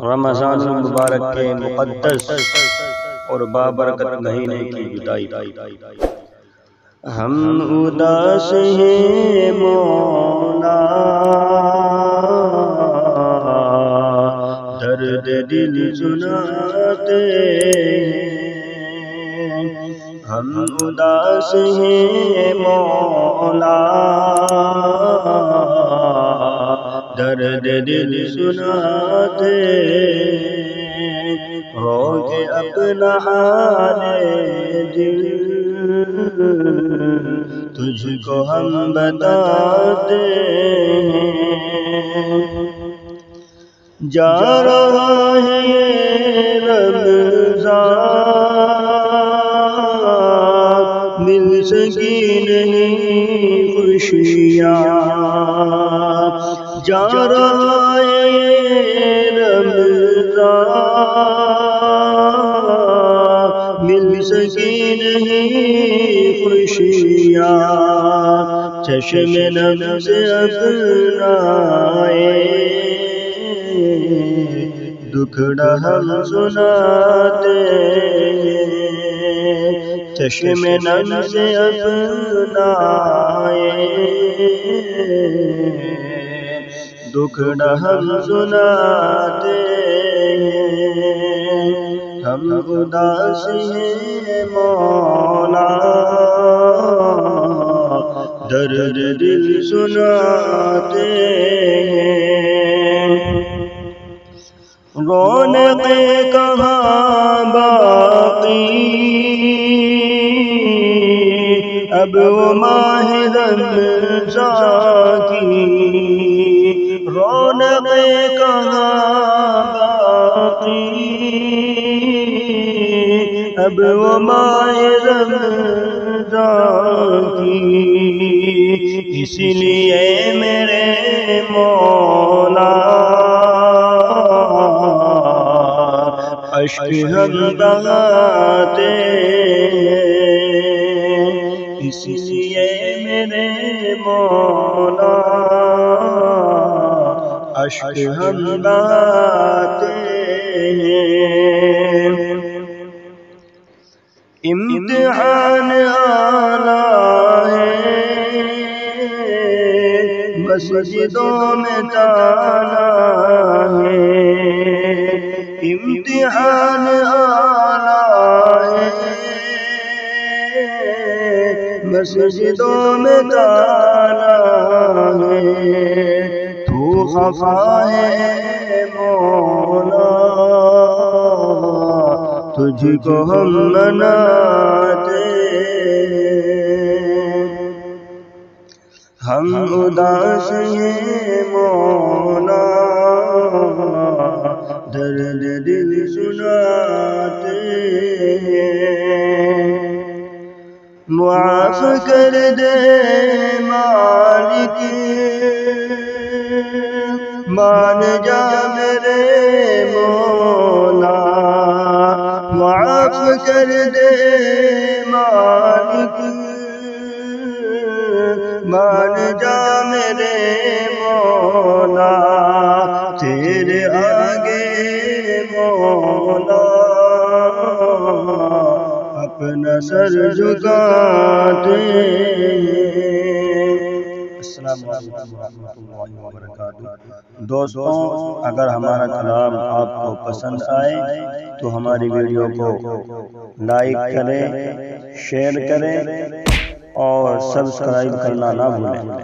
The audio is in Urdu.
رمضان المبارک کے مقدس اور بابرکت مہینے کی جدائی، ہم اداس ہیں مولا، درد دل سناتے ہیں، ہم اداس ہیں مولا، درد دل سناتے ہو کہ اپنا حال دل تجھ کو ہم بتاتے ہیں۔ جا رہا ہے یہ رمضان، مل سکی نہیں خوشیاں، جا رہا ہے یہ رمضان، مل سکی نہیں خوشیاں، چشم نم سے اپنائے دکھڑا ہم سناتے ہیں، چشم نم سے اپنائے دکھڑا ہم سناتے ہیں، ہم اداس ہیں مولا، درد دل سناتے ہیں۔ رونقیں کہاں باقی اب وہ ماہ رمضان کی، رونقیں کہاں باقی اب وہ ماہ رمضان کی، اس لیے میرے مولا اشک ہم بہاتے ہیں، اس لیے میرے مولا اشک ہم بہاتے ہیں۔ امتحان آنا ہے مسجدوں میں جانا ہے، امتحان آنا ہے مسجدوں میں جانا ہے، تو خفا ہے مولا تجھ کو ہم مناتے ہیں، ہم اداس ہیں مولا، درد دل سناتے ہیں۔ معاف کر دے مالک، مان جا میرے مولا، معاف کر دے مالک، مان جا میرے مولا، تیرے آگے مولا اپنا سر جھکاتے ہیں۔ السلام علیکم ورحمۃ اللہ وبرکاتہ۔ دوستوں، اگر ہمارا کلام آپ کو پسند آئے تو ہماری ویڈیو کو لائک کریں، شیئر کریں اور سبسکرائب کرنا نہ بھولیں۔